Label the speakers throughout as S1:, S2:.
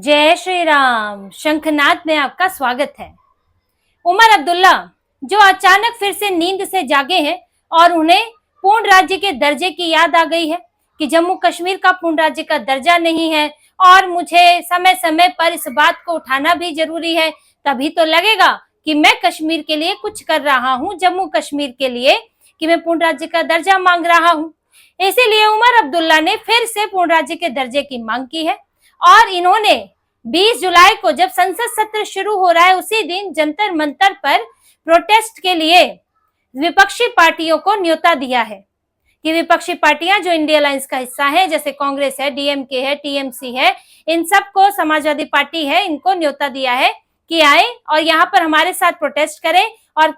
S1: जय श्री राम। शंखनाद में आपका स्वागत है। उमर अब्दुल्ला जो अचानक फिर से नींद से जागे हैं और उन्हें पूर्ण राज्य के दर्जे की याद आ गई है कि जम्मू कश्मीर का पूर्ण राज्य का दर्जा नहीं है और मुझे समय समय पर इस बात को उठाना भी जरूरी है, तभी तो लगेगा कि मैं कश्मीर के लिए कुछ कर रहा हूं, जम्मू कश्मीर के लिए कि मैं पूर्ण राज्य का दर्जा मांग रहा हूं। इसीलिए उमर अब्दुल्ला ने फिर से पूर्ण राज्य के दर्जे की मांग की है और इन्होंने 20 जुलाई को जब संसद सत्र शुरू हो रहा है उसी दिन जंतर मंतर पर प्रोटेस्ट के लिए विपक्षी पार्टियों को न्योता दिया है कि विपक्षी पार्टियां जो इंडिया अलायंस का हिस्सा है, जैसे कांग्रेस है, डीएमके है, टीएमसी है, इन सबको, समाजवादी पार्टी है, इनको न्योता दिया है कि आए और यहाँ पर हमारे साथ प्रोटेस्ट करें और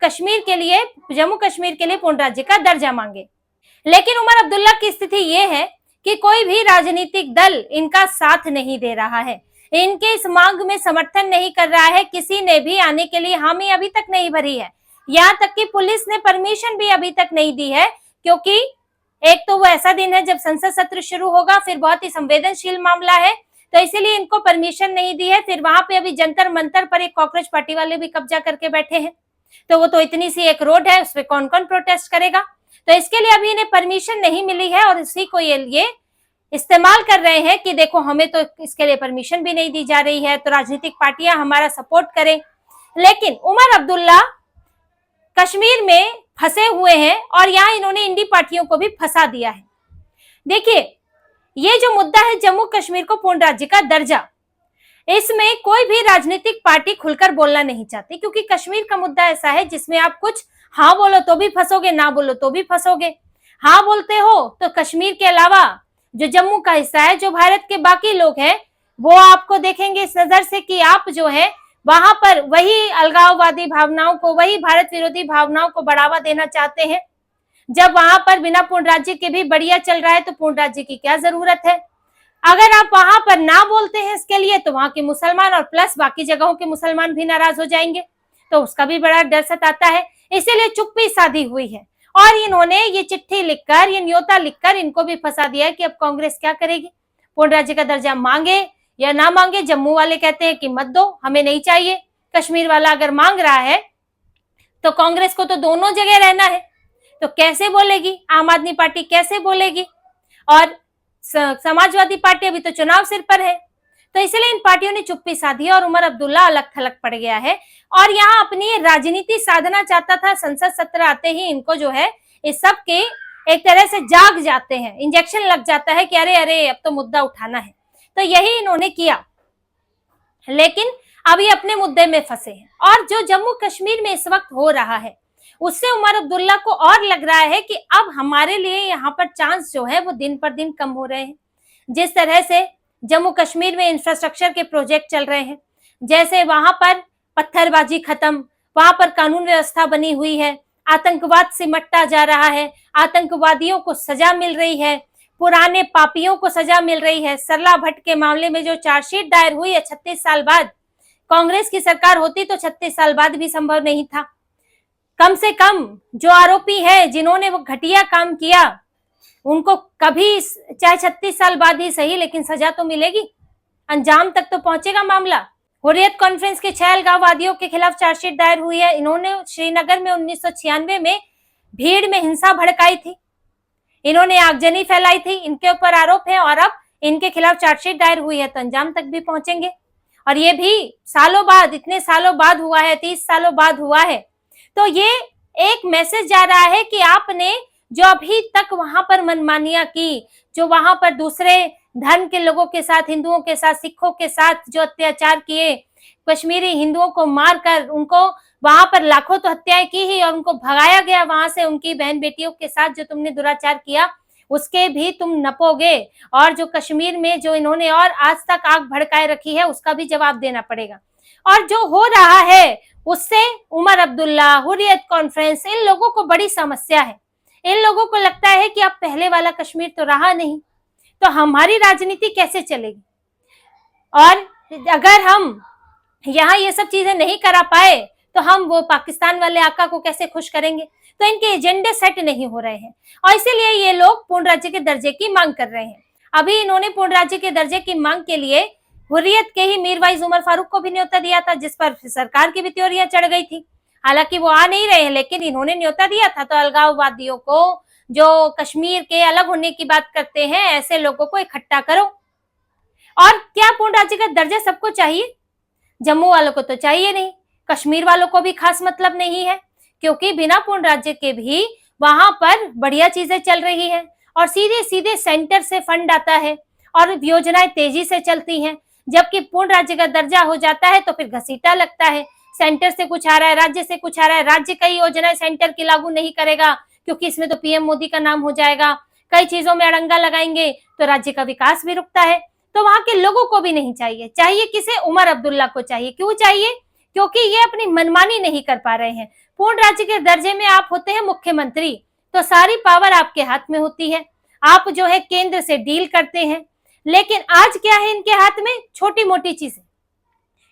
S1: कश्मीर के लिए, जम्मू कश्मीर के लिए पूर्ण राज्य का दर्जा मांगे। लेकिन उमर अब्दुल्ला की स्थिति ये है कि कोई भी राजनीतिक दल इनका साथ नहीं दे रहा है, इनके इस मांग में समर्थन नहीं कर रहा है। किसी ने भी आने के लिए हामी अभी तक नहीं भरी है, यहाँ तक कि पुलिस ने परमिशन भी अभी तक नहीं दी है, क्योंकि एक तो वो ऐसा दिन है जब संसद सत्र शुरू होगा, फिर बहुत ही संवेदनशील मामला है, तो इसीलिए इनको परमिशन नहीं दी है। फिर वहां पे अभी जंतर मंतर पर एक कॉकरोच पार्टी वाले भी कब्जा करके बैठे हैं, तो वो तो इतनी सी एक रोड है, उस पर कौन कौन प्रोटेस्ट करेगा। तो इसके लिए अभी इन्हें परमिशन नहीं मिली है और इसी को ये इस्तेमाल कर रहे हैं कि देखो हमें तो इसके लिए परमिशन भी नहीं दी जा रही है, तो राजनीतिक पार्टियां हमारा सपोर्ट करें। लेकिन उमर अब्दुल्ला कश्मीर में फंसे हुए हैं और यहाँ इन्होंने इंडी पार्टियों को भी फंसा दिया है। देखिए, ये जो मुद्दा है जम्मू कश्मीर को पूर्ण राज्य का दर्जा, इसमें कोई भी राजनीतिक पार्टी खुलकर बोलना नहीं चाहती, क्योंकि कश्मीर का मुद्दा ऐसा है जिसमें आप कुछ हाँ बोलो तो भी फंसोगे, ना बोलो तो भी फंसोगे। हाँ बोलते हो तो कश्मीर के अलावा जो जम्मू का हिस्सा है, जो भारत के बाकी लोग हैं, वो आपको देखेंगे इस नजर से कि आप जो है वहां पर वही अलगाववादी भावनाओं को, वही भारत विरोधी भावनाओं को बढ़ावा देना चाहते हैं। जब वहां पर बिना पूर्ण राज्य के भी बढ़िया चल रहा है तो पूर्ण राज्य की क्या जरूरत है। अगर आप वहां पर ना बोलते हैं इसके लिए तो वहां के मुसलमान और प्लस बाकी जगहों के मुसलमान भी नाराज हो जाएंगे, तो उसका भी बड़ा डर सताता है। इसीलिए चुप्पी साधी हुई है और इन्होंने ये चिट्ठी लिखकर, ये न्योता लिखकर इनको भी फंसा दिया है कि अब कांग्रेस क्या करेगी, पूर्ण राज्य का दर्जा मांगे या ना मांगे। जम्मू वाले कहते हैं कि मत दो, हमें नहीं चाहिए। कश्मीर वाला अगर मांग रहा है तो कांग्रेस को तो दोनों जगह रहना है, तो कैसे बोलेगी आम आदमी पार्टी, कैसे बोलेगी। और समाजवादी पार्टी अभी तो चुनाव सिर पर है, तो इसलिए इन पार्टियों ने चुप्पी साधी और उमर अब्दुल्ला अलग थलग पड़ गया है और यहाँ अपनी राजनीति साधना चाहता था। संसद सत्र आते ही इनको जो है इस सब के एक तरह से जाग जाते हैं, इंजेक्शन लग जाता है कि अरे अरे अब तो मुद्दा उठाना है, तो यही इन्होंने किया। लेकिन अभी अपने मुद्दे में फंसे हैं और जो जम्मू कश्मीर में इस वक्त हो रहा है उससे उमर अब्दुल्ला को और लग रहा है कि अब हमारे लिए यहाँ पर चांस जो है वो दिन पर दिन कम हो रहे हैं। जिस तरह से जम्मू कश्मीर में इंफ्रास्ट्रक्चर के प्रोजेक्ट चल रहे हैं, जैसे वहां पर पत्थरबाजी खत्म, वहां पर कानून व्यवस्था बनी हुई है, आतंकवाद सिमटता जा रहा है, आतंकवादियों को सजा मिल रही है, पुराने पापियों को सजा मिल रही है। सरला भट्ट के मामले में जो चार्जशीट दायर हुई है 36 साल बाद, कांग्रेस की सरकार होती तो 36 साल बाद भी संभव नहीं था। कम से कम जो आरोपी है, जिन्होंने वो घटिया काम किया, उनको कभी, चाहे 36 साल बाद ही सही, लेकिन सजा तो मिलेगी, अंजाम तक तो पहुंचेगा मामला। हुर्रियत कॉन्फ्रेंस के 6 अलगाववादियों के खिलाफ चार्जशीट दायर हुई है। इन्होंने श्रीनगर में 1996 में भीड़ में हिंसा भड़काई थी, इन्होंने आगजनी फैलाई थी, इनके ऊपर आरोप है और अब इनके खिलाफ चार्जशीट दायर हुई है, तो अंजाम तक भी पहुंचेंगे। और ये भी सालों बाद, इतने सालों बाद हुआ है, 30 सालों बाद हुआ है। तो ये एक मैसेज जा रहा है कि आपने जो अभी तक वहां पर मनमानियां की, जो वहां पर दूसरे धर्म के लोगों के साथ, हिंदुओं के साथ, सिखों के साथ जो अत्याचार किए, कश्मीरी हिंदुओं को मारकर उनको वहां पर लाखों तो हत्याएं की ही और उनको भगाया गया वहां से, उनकी बहन बेटियों के साथ जो तुमने दुराचार किया उसके भी तुम नपोगे। और जो कश्मीर में जो इन्होंने और आज तक आग भड़काए रखी है उसका भी जवाब देना पड़ेगा। और जो हो रहा है उससे उमर अब्दुल्ला, हुर्रियत कॉन्फ्रेंस, इन लोगों को बड़ी समस्या है। इन लोगों को लगता है कि अब पहले वाला कश्मीर तो रहा नहीं, तो हमारी राजनीति कैसे चलेगी। और अगर हम यहाँ ये सब चीजें नहीं करा पाए तो हम वो पाकिस्तान वाले आका को कैसे खुश करेंगे। तो इनके एजेंडे सेट नहीं हो रहे हैं और इसीलिए ये लोग पूर्ण राज्य के दर्जे की मांग कर रहे हैं। अभी इन्होंने पूर्ण राज्य के दर्जे की मांग के लिए हुर्रियत के ही मीरवाइज उमर फारूक को भी न्योता दिया था, जिस पर सरकार की भी त्योरियां चढ़ गई थी। हालांकि वो आ नहीं रहे हैं, लेकिन इन्होंने न्योता दिया था। तो अलगाववादियों को, जो कश्मीर के अलग होने की बात करते हैं, ऐसे लोगों को इकट्ठा करो। और क्या पूर्ण राज्य का दर्जा सबको चाहिए? जम्मू वालों को तो चाहिए नहीं, कश्मीर वालों को भी खास मतलब नहीं है, क्योंकि बिना पूर्ण राज्य के भी वहां पर बढ़िया चीजें चल रही हैं और सीधे सीधे सेंटर से फंड आता है और योजनाएं तेजी से चलती हैं। जबकि पूर्ण राज्य का दर्जा हो जाता है तो फिर घसीटा लगता है, सेंटर से कुछ आ रहा है, राज्य से कुछ आ रहा है, राज्य कई योजनाएं सेंटर की लागू नहीं करेगा क्योंकि इसमें तो पीएम मोदी का नाम हो जाएगा, कई चीजों में अड़ंगा लगाएंगे तो राज्य का विकास भी रुकता है। तो वहां के लोगों को भी नहीं चाहिए, चाहिए किसे? उमर अब्दुल्ला को चाहिए। क्यों चाहिए? क्योंकि ये अपनी मनमानी नहीं कर पा रहे हैं। पूर्ण राज्य के दर्जे में आप होते हैं मुख्यमंत्री, तो सारी पावर आपके हाथ में होती है, आप जो है केंद्र से डील करते हैं। लेकिन आज क्या है इनके हाथ में? छोटी मोटी चीजें।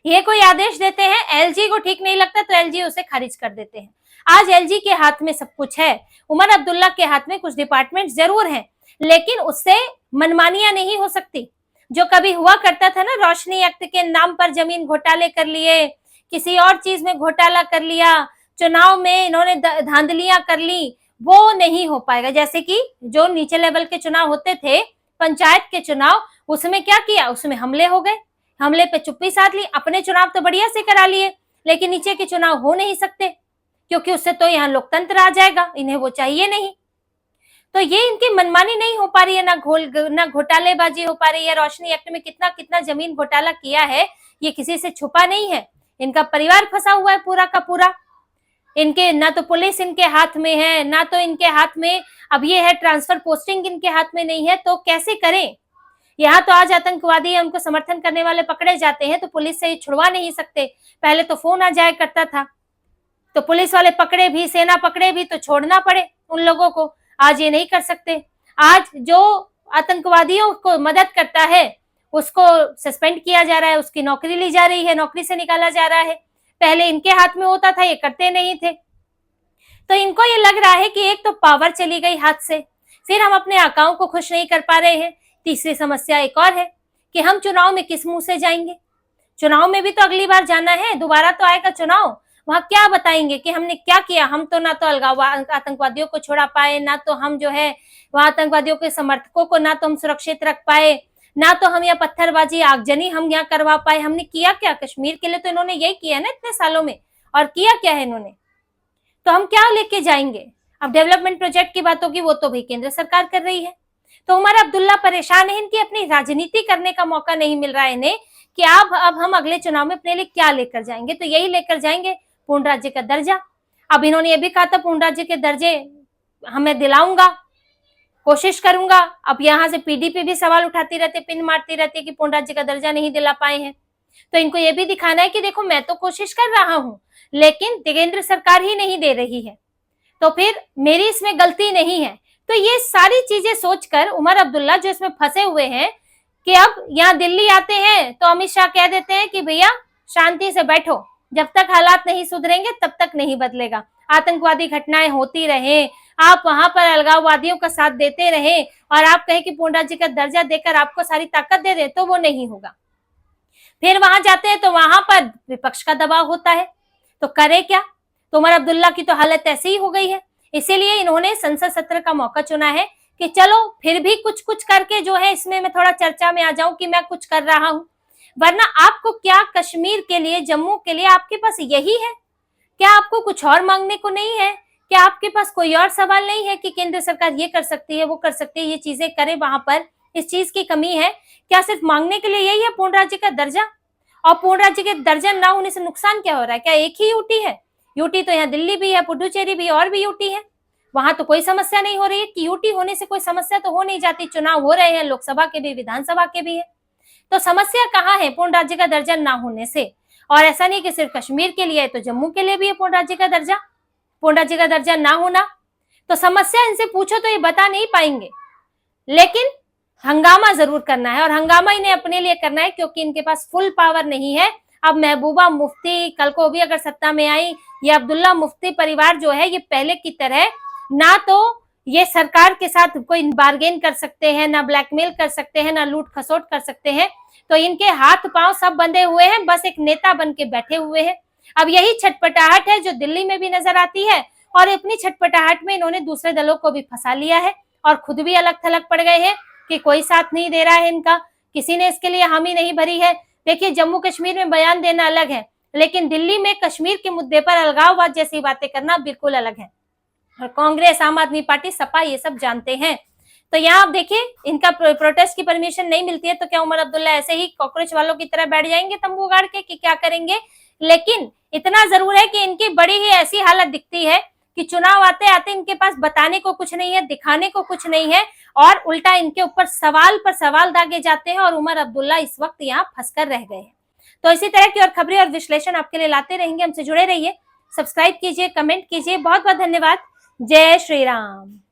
S1: ये कोई आदेश देते हैं, एलजी को ठीक नहीं लगता तो एलजी उसे खारिज कर देते हैं। आज एलजी के हाथ में सब कुछ है, उमर अब्दुल्ला के हाथ में कुछ डिपार्टमेंट जरूर हैं, लेकिन उससे मनमानियां नहीं हो सकती। जो कभी हुआ करता था ना, रोशनी एक्ट के नाम पर जमीन घोटाले कर लिए, किसी और चीज में घोटाला कर लिया, चुनाव में इन्होंने धांधलियां कर ली, वो नहीं हो पाएगा। जैसे कि जो नीचे लेवल के चुनाव होते थे, पंचायत के चुनाव, उसमें क्या किया? उसमें हमले हो गए, हमले पे चुप्पी साध ली। अपने चुनाव तो बढ़िया से करा लिए, लेकिन नीचे के चुनाव हो नहीं सकते क्योंकि उससे तो यहाँ लोकतंत्र आ जाएगा, इन्हें वो चाहिए नहीं। तो ये इनकी मनमानी नहीं हो पा रही है, ना घोटालेबाजी हो पा रही है। रोशनी एक्ट में कितना कितना जमीन घोटाला किया है, ये किसी से छुपा नहीं है। इनका परिवार फंसा हुआ है पूरा का पूरा। इनके ना तो पुलिस इनके हाथ में है, ना तो इनके हाथ में अब ये है ट्रांसफर पोस्टिंग इनके हाथ में नहीं है, तो कैसे करें? यहाँ तो आज आतंकवादी है, उनको समर्थन करने वाले पकड़े जाते हैं तो पुलिस से छुड़वा नहीं सकते। पहले तो फोन आ जाया करता था, तो पुलिस वाले पकड़े भी, सेना पकड़े भी तो छोड़ना पड़े उन लोगों को। आज ये नहीं कर सकते। आज जो आतंकवादियों को मदद करता है उसको सस्पेंड किया जा रहा है, उसकी नौकरी ली जा रही है, नौकरी से निकाला जा रहा है। पहले इनके हाथ में होता था, ये करते नहीं थे। तो इनको ये लग रहा है कि एक तो पावर चली गई हाथ से, फिर हम अपने आकाओं को खुश नहीं कर पा रहे हैं। तीसरी समस्या एक और है कि हम चुनाव में किस मुंह से जाएंगे? चुनाव में भी तो अगली बार जाना है, दोबारा तो आएगा चुनाव। वहां क्या बताएंगे कि हमने क्या किया? हम तो ना तो आतंकवादियों को छोड़ा पाए, ना तो हम जो है वहां आतंकवादियों के समर्थकों को ना तो हम सुरक्षित रख पाए, ना तो हम यहाँ पत्थरबाजी आगजनी हम यहाँ करवा पाए। हमने किया क्या कश्मीर के लिए? तो इन्होंने यही किया ना इतने सालों में, और किया क्या है इन्होंने? तो हम क्या लेके जाएंगे? अब डेवलपमेंट प्रोजेक्ट की बात होगी, वो तो भी केंद्र सरकार कर रही है। तो उमर अब्दुल्ला परेशान है, इनकी अपनी राजनीति करने का मौका नहीं मिल रहा है इन्हें कि अब हम अगले चुनाव में अपने लिए क्या लेकर जाएंगे। तो यही लेकर जाएंगे पूर्ण राज्य का दर्जा। अब इन्होंने ये भी कहा था पूर्ण राज्य के दर्जे हमें दिलाऊंगा, कोशिश करूंगा। अब यहाँ से पीडीपी भी सवाल उठाती रहती, पिन मारती रहती है कि पूर्ण राज्य का दर्जा नहीं दिला पाए हैं। तो इनको ये भी दिखाना है कि देखो मैं तो कोशिश कर रहा हूं, लेकिन केंद्र सरकार ही नहीं दे रही है, तो फिर मेरी इसमें गलती नहीं है। तो ये सारी चीजें सोचकर उमर अब्दुल्ला जो इसमें फंसे हुए हैं कि अब यहाँ दिल्ली आते हैं तो अमित शाह कह देते हैं कि भैया शांति से बैठो, जब तक हालात नहीं सुधरेंगे तब तक नहीं बदलेगा। आतंकवादी घटनाएं होती रहे, आप वहां पर अलगाववादियों का साथ देते रहे और आप कहें कि पूर्ण राज्य का दर्जा देकर आपको सारी ताकत दे दे, तो वो नहीं होगा। फिर वहां जाते हैं तो वहां पर विपक्ष का दबाव होता है, तो करे क्या? तो उमर अब्दुल्ला की तो हालत ऐसी ही हो गई है। इसीलिए इन्होंने संसद सत्र का मौका चुना है कि चलो फिर भी कुछ कुछ करके जो है इसमें मैं थोड़ा चर्चा में आ जाऊं कि मैं कुछ कर रहा हूं। वरना आपको क्या कश्मीर के लिए, जम्मू के लिए आपके पास यही है? क्या आपको कुछ और मांगने को नहीं है? क्या आपके पास कोई और सवाल नहीं है कि केंद्र सरकार ये कर सकती है, वो कर सकती है, ये चीजें करे, वहां पर इस चीज की कमी है? क्या सिर्फ मांगने के लिए यही है पूर्ण राज्य का दर्जा? और पूर्ण राज्य के दर्जा ना होने से नुकसान क्या हो रहा है? क्या एक ही यूटी है? यूटी तो यहाँ दिल्ली भी है, पुडुचेरी भी, और भी यूटी है। वहां तो कोई समस्या नहीं हो रही है कि यूटी होने से कोई समस्या तो हो नहीं जाती। चुनाव हो रहे हैं, लोकसभा के भी, विधानसभा के भी है। तो समस्या कहाँ है पूर्ण राज्य का दर्जा ना होने से? और ऐसा नहीं कि सिर्फ कश्मीर के लिए है, तो जम्मू के लिए भी है पूर्ण राज्य का दर्जा। पूर्ण राज्य का दर्जा ना होना, तो समस्या इनसे पूछो तो ये बता नहीं पाएंगे, लेकिन हंगामा जरूर करना है। और हंगामा इन्हें अपने लिए करना है क्योंकि इनके पास फुल पावर नहीं है। अब महबूबा मुफ्ती कल को भी अगर सत्ता में आई, ये अब्दुल्ला मुफ्ती परिवार जो है, ये पहले की तरह ना तो ये सरकार के साथ कोई बार्गेन कर सकते हैं, ना ब्लैकमेल कर सकते हैं, ना लूट खसोट कर सकते हैं। तो इनके हाथ पांव सब बंधे हुए हैं, बस एक नेता बन के बैठे हुए हैं। अब यही छटपटाहट है जो दिल्ली में भी नजर आती है, और अपनी छटपटाहट में इन्होंने दूसरे दलों को भी फंसा लिया है और खुद भी अलग थलग पड़ गए हैं कि कोई साथ नहीं दे रहा है इनका, किसी ने इसके लिए हामी नहीं भरी है। देखिए, जम्मू कश्मीर में बयान देना अलग है, लेकिन दिल्ली में कश्मीर के मुद्दे पर अलगाववाद जैसी बातें करना बिल्कुल अलग है। और कांग्रेस, आम आदमी पार्टी, सपा ये सब जानते हैं। तो यहाँ आप देखिए, इनका प्रोटेस्ट की परमिशन नहीं मिलती है तो क्या उमर अब्दुल्ला ऐसे ही कॉकरोच वालों की तरह बैठ जाएंगे तंबू गाड़ के कि क्या करेंगे? लेकिन इतना जरूर है कि इनकी बड़ी ही ऐसी हालत दिखती है कि चुनाव आते आते इनके पास बताने को कुछ नहीं है, दिखाने को कुछ नहीं है, और उल्टा इनके ऊपर सवाल पर सवाल दागे जाते हैं, और उमर अब्दुल्ला इस वक्त यहाँ फंसकर रह गए हैं। तो इसी तरह की और खबरें और विश्लेषण आपके लिए लाते रहेंगे, हमसे जुड़े रहिए, सब्सक्राइब कीजिए, कमेंट कीजिए। बहुत बहुत धन्यवाद। जय श्री राम।